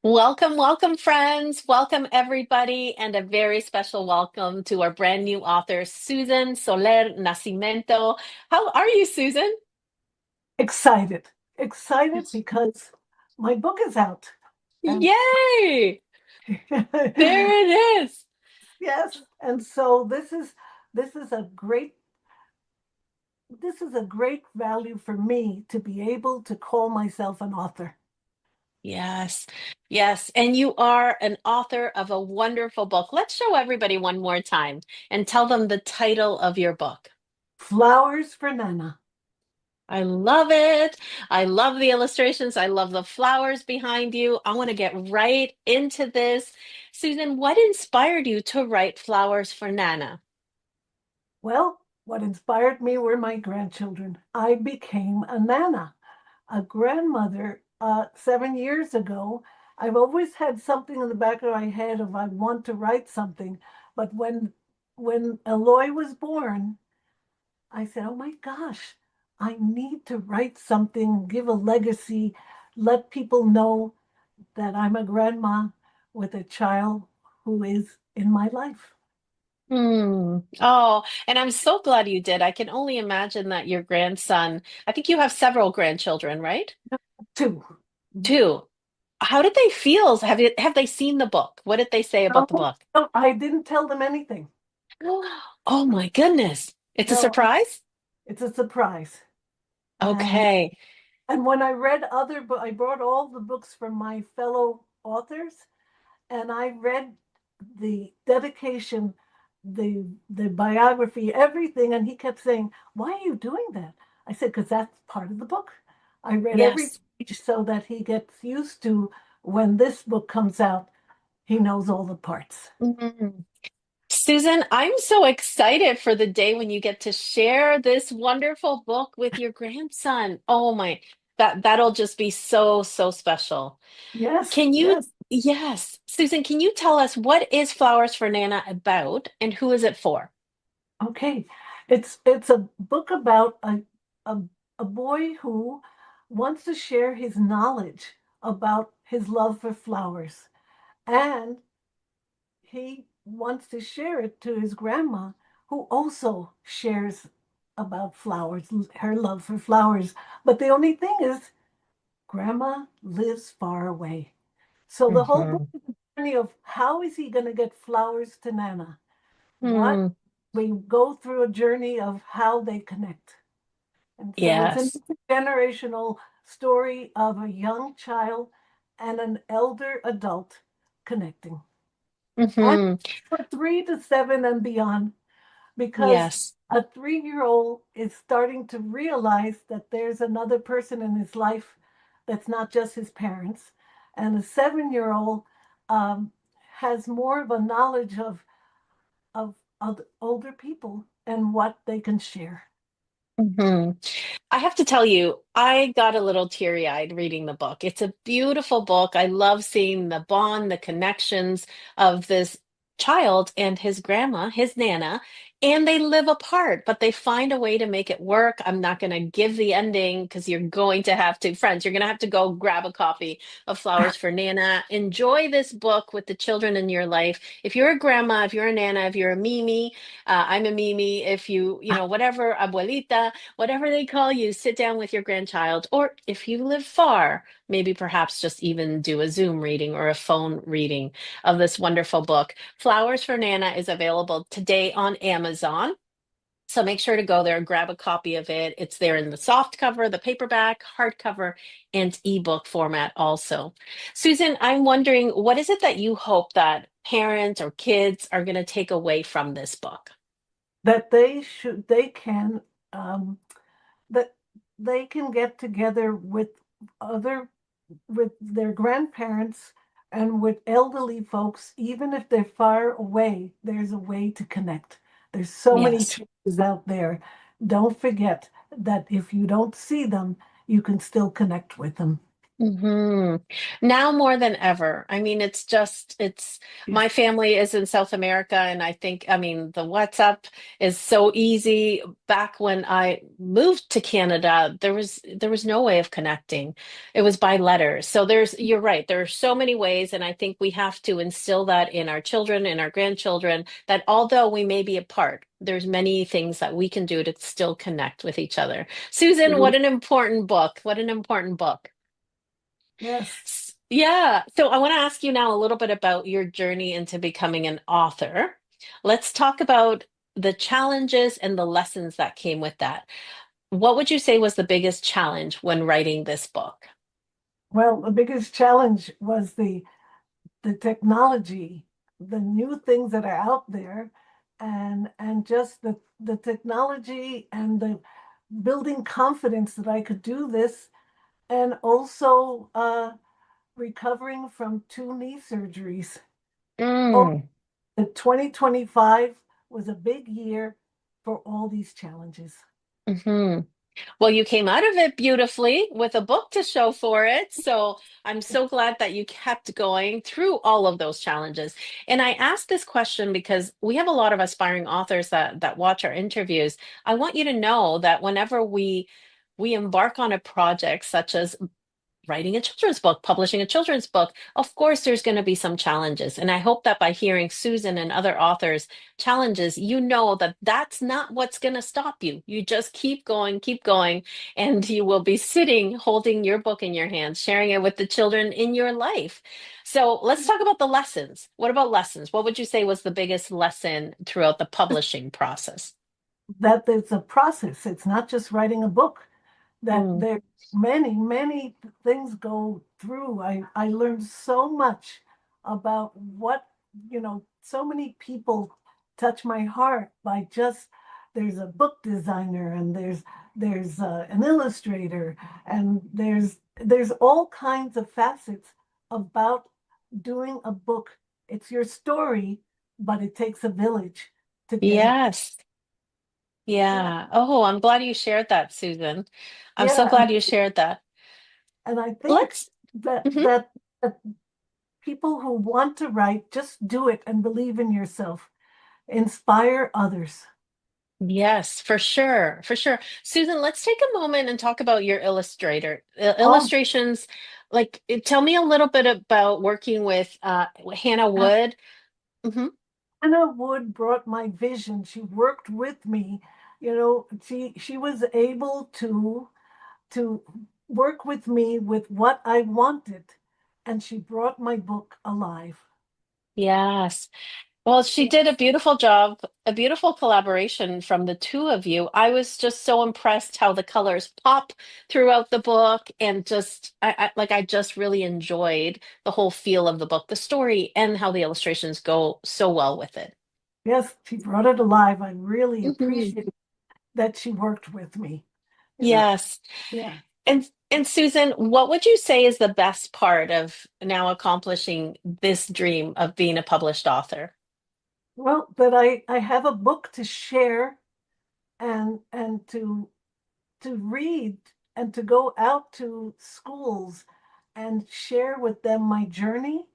Welcome, welcome, friends. Welcome, everybody, and a very special welcome to our brand new author, Susan Soler Nascimento. How are you, Susan? Excited, excited because my book is out. And Yay! There it is. yes, and so this is a great value for me to be able to call myself an author. Yes, yes. And you are an author of a wonderful book. Let's show everybody one more time and tell them the title of your book. Flowers for Nana. I love it. I love the illustrations. I love the flowers behind you. I want to get right into this. Susan, what inspired you to write Flowers for Nana? Well, what inspired me were my grandchildren. I became a nana, a grandmother 7 years ago. I've always had something in the back of my head of I want to write something, but when Eloy was born, I said, "Oh my gosh, I need to write something, give a legacy, let people know that I'm a grandma with a child who is in my life." Hmm. Oh, and I'm so glad you did. I can only imagine that your grandson, I think you have several grandchildren, right? Two. Two. How did they feel? Have they seen the book? What did they say No, about the book? no, I didn't tell them anything. Oh my goodness. It's a No, surprise? it's a surprise. And Okay. And when I read other books, I brought all the books from my fellow authors, and I read the dedication, the biography, everything, and he kept saying, "Why are you doing that?" I said, "Because that's part of the book." I read every Yes. page so that he gets used to when this book comes out, he knows all the parts. Mhm. Susan, I'm so excited for the day when you get to share this wonderful book with your grandson. Oh my, that'll just be so, so special. Yes, Can you, yes. yes, Susan, can you tell us what is Flowers for Nana about and who is it for? Okay. It's a book about a a boy who wants to share his knowledge about his love for flowers. And he wants to share it to his grandma, who also shares about flowers, her love for flowers. But the only thing is, grandma lives far away. So the whole book Hmm. is a journey of how is he going to get flowers to Nana? What Hmm. we go through a journey of how they connect. And so it's an Yes. intergenerational story of a young child and an elder adult connecting. And Hmm. for 3 to 7 and beyond, because Yes. a 3-year-old is starting to realize that there's another person in his life that's not just his parents. And a 7-year-old um, has more of a knowledge of older people and what they can share. Hmm. I have to tell you, I got a little teary-eyed reading the book. It's a beautiful book. I love seeing the bond, the connections of this child and his grandma, his Nana, and they live apart, but they find a way to make it work. I'm not going to give the ending because you're going to have to, friends, you're going to have to go grab a copy of Flowers for Nana. Enjoy this book with the children in your life. If you're a grandma, if you're a Nana, if you're a Mimi, I'm a Mimi, if whatever, abuelita, whatever they call you, sit down with your grandchild. Or if you live far, maybe perhaps just even do a Zoom reading or a phone reading of this wonderful book. Flowers for Nana is available today on Amazon. So make sure to go there and grab a copy of it. It's there in the soft cover, the paperback, hardcover, and ebook format also. Susan, I'm wondering, what is it that you hope that parents or kids are going to take away from this book? That they can um, that they can get together other with their grandparents and with elderly folks, even if they're far away, there's a way to connect. There's so many Yes. changes out there. Don't forget that if you don't see them, you can still connect with them. Hmm. Now more than ever. I mean, it's Yeah. my family is in South America, and I think, I mean, the WhatsApp is so easy. Back when I moved to Canada, there was no way of connecting. It was by letters. So you're right, there are so many ways, and I think we have to instill that in our children and our grandchildren that although we may be apart, there's many things that we can do to still connect with each other. Susan, what Absolutely. an important book. What an important book. Yes. Yeah. So I want to ask you now a little bit about your journey into becoming an author. Let's talk about the challenges and the lessons that came with that. What would you say was the biggest challenge when writing this book? Well, the biggest challenge was the technology, the new things that are out there, and just the technology and the building confidence that I could do this, and also recovering from two knee surgeries. Oh, Mm. the 2025 was a big year for all these challenges. Hmm. Well, you came out of it beautifully with a book to show for it. So I'm so glad that you kept going through all of those challenges. And I asked this question because we have a lot of aspiring authors that watch our interviews. I want you to know that whenever we embark on a project such as writing a children's book, publishing a children's book, of course, there's going to be some challenges. And I hope that by hearing Susan and other authors' challenges, you know that that's not what's going to stop you. You just keep going, and you will be sitting holding your book in your hands, sharing it with the children in your life. So let's talk about the lessons. What about lessons? What would you say was the biggest lesson throughout the publishing process? That it's a process. It's not just writing a book. That Mm. there many things go through. I learned so much about what, so many people touch my heart by just there's a book designer, and there's an illustrator, and there's all kinds of facets about doing a book. It's your story, but it takes a village to get it. Yes. Yeah, Yeah. Oh, I'm glad you shared that, Susan. I'm so yeah, glad you shared that. and I think Let's, that mhm. that that people who want to write, just do it and believe in yourself. Inspire others. Yes, for sure. For sure. Susan, let's take a moment and talk about your Oh, illustrations. Like, tell me a little bit about working with Hannah Wood. Hmm. Anna Wood brought my vision. She worked with me. She was able to work with me with what I wanted, and she brought my book alive. Yes. Well, she did a Yes. beautiful job, a beautiful collaboration from the two of you. I was just so impressed how the colors pop throughout the book, and just I just really enjoyed the whole feel of the book, the story, and how the illustrations go so well with it. Yes, she brought it alive. I really Hmm. appreciate that she worked with me. You know, Yes. yeah. And Susan, what would you say is the best part of now accomplishing this dream of being a published author? Well, that I have a book to share, and to read, and to go out to schools and share with them my journey,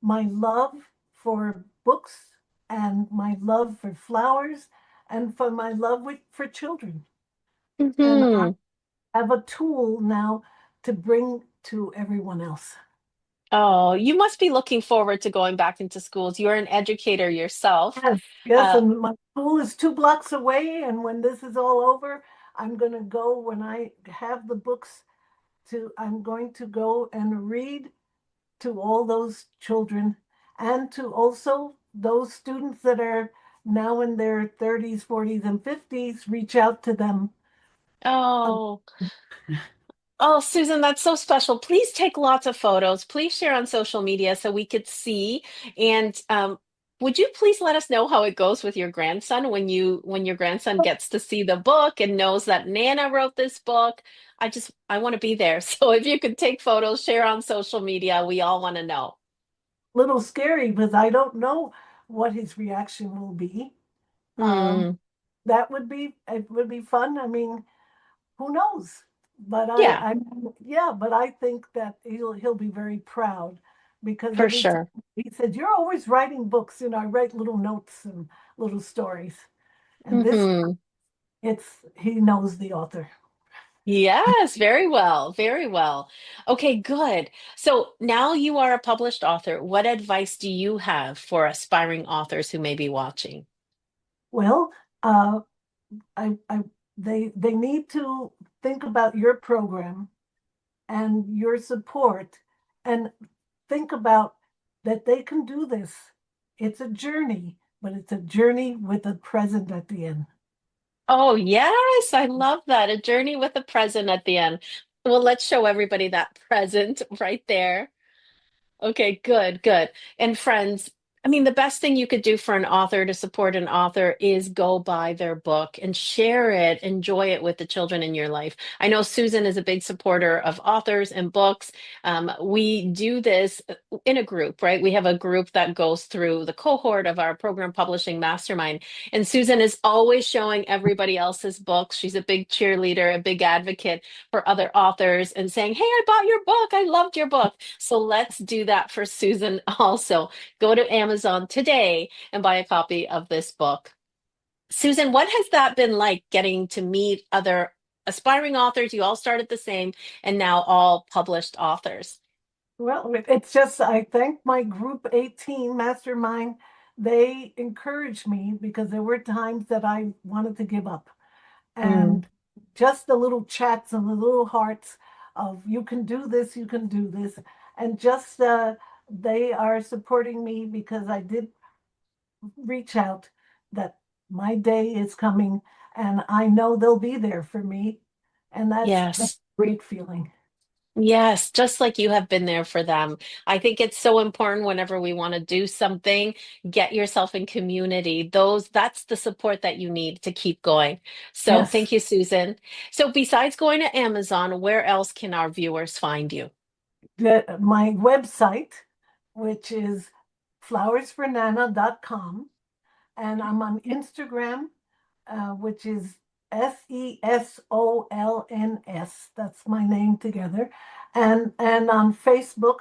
my love for books, and my love for flowers, and for my love for children. And I Hmm. have a tool now to bring to everyone else. Oh, you must be looking forward to going back into schools. You're an educator yourself. Yes, yes, Uh, and my school is 2 blocks away, and when this is all over, I'm going to go when I have the books I'm going to go and read to all those children, and to also those students that are now in their 30s, 40s, and 50s, reach out to them. Um, oh, oh, Susan, that's so special. Please take lots of photos. Please share on social media so we could see. And would you please let us know how it goes with your grandson when your grandson gets to see the book and knows that Nana wrote this book? I want to be there. So if you could take photos, share on social media, we all want to know. Little scary because I don't know what his reaction will be. Um, Hmm. that would be it would be fun. I mean, who knows? But Yeah, yeah, but I think that he'll be very proud because for every time sure. he said, "You're always writing books," I write little notes and little stories. And this, Hmm. it's he knows the author. Yes, very well, very well. Okay, good. So now you are a published author. What advice do you have for aspiring authors who may be watching? Well, uh, I they need to think about your program and your support and think about that they can do this. It's a journey, but it's a journey with a present at the end. Oh, yes, I love that. A journey with a present at the end. Well, let's show everybody that present right there. Okay, good, good. And friends, I mean, the best thing you could do for an author to support an author is go buy their book and share it, enjoy it with the children in your life. I know Susan is a big supporter of authors and books. We do this in a group, right? We have a group that goes through the cohort of our program publishing mastermind. And Susan is always showing everybody else's books. She's a big cheerleader, a big advocate for other authors and saying, "Hey, I bought your book. I loved your book." So let's do that for Susan also. Go to Amazon today and buy a copy of this book. Susan, what has that been like getting to meet other aspiring authors? You all started the same and now all published authors. Well, it's just, I thank my Group 18 mastermind. They encouraged me because there were times that I wanted to give up. Mm, And just the little chats and the little hearts of you can do this, you can do this. And just they are supporting me because I did reach out that my day is coming and I know they'll be there for me. And that's yes. a great feeling. Yes, just like you have been there for them. I think it's so important whenever we want to do something, get yourself in community. That's the support that you need to keep going. So Yes. thank you, Susan. So besides going to Amazon, where else can our viewers find you? My website, which is flowersfornana.com, and I'm on Instagram, which is Sesolns. That's my name together, and on Facebook,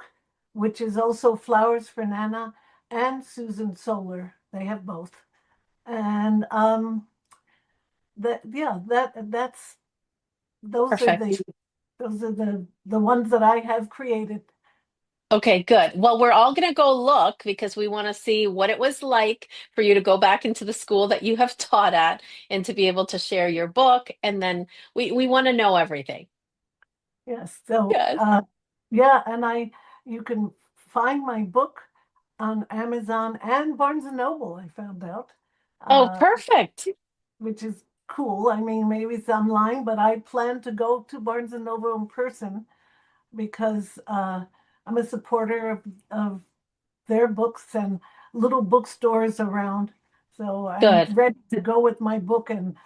which is also Flowers for Nana and Susan Soler. They have both, and that yeah, that's those are the Perfect. those are the ones that I have created. Okay, good. Well, we're all going to go look because we want to see what it was like for you to go back into the school that you have taught at and to be able to share your book. And then we want to know everything. Yes. So, Yes. yeah, and you can find my book on Amazon and Barnes and Noble, I found out, Oh, uh, perfect. which is cool. I mean, maybe it's online, but I plan to go to Barnes and Noble in person because I'm a supporter of their books and little bookstores around. So I'm Good. ready to go with my book and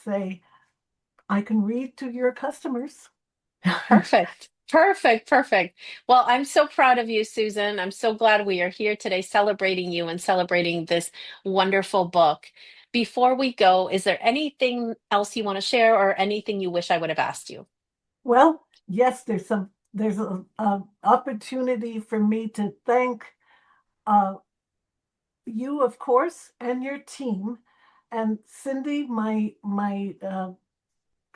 say, I can read to your customers. Perfect. Perfect. Perfect. Well, I'm so proud of you, Susan. I'm so glad we are here today celebrating you and celebrating this wonderful book. Before we go, is there anything else you want to share or anything you wish I would have asked you? Well, yes, there's a opportunity for me to thank uh, you, of course, and your team, and Cindy, my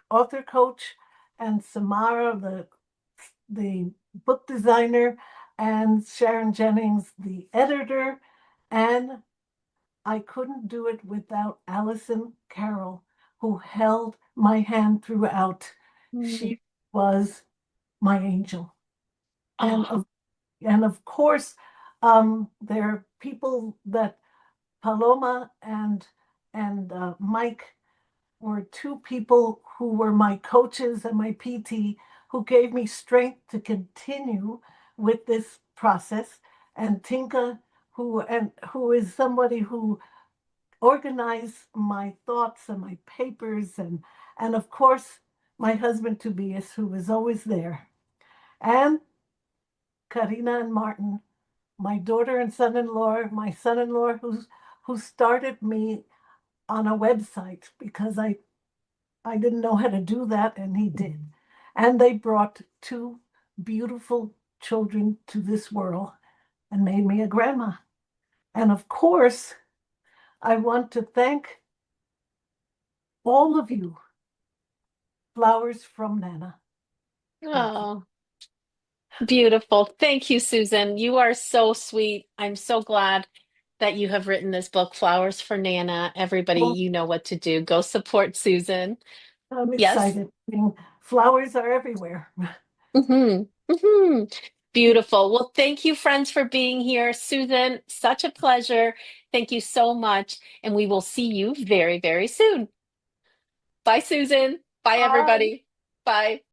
author coach, and Samara, the book designer, and Sharon Jennings, the editor, and I couldn't do it without Allison Carroll, who held my hand throughout. Mm. She was my angel. And Oh, of and of course, there are people that Paloma and Mike were two people who were my coaches and my PT who gave me strength to continue with this process. And Tinka, who is somebody who organized my thoughts and my papers, and of course my husband Tobias, who was always there, and Karina and Martin, my daughter and son-in-law, my son-in-law who started me on a website because I didn't know how to do that, and he did. And they brought two beautiful children to this world and made me a grandma. And of course, I want to thank all of you. Flowers from Nana. Thank you. Oh, beautiful. Thank you, Susan. You are so sweet. I'm so glad that you have written this book, Flowers for Nana. Everybody, Well, you know what to do. Go support Susan. I'm Yes? excited. I mean, flowers are everywhere. Hmm. Hmm. Beautiful. Well, thank you, friends, for being here. Susan, such a pleasure. Thank you so much. And we will see you very, very soon. Bye, Susan. Bye, Bye. everybody. Bye.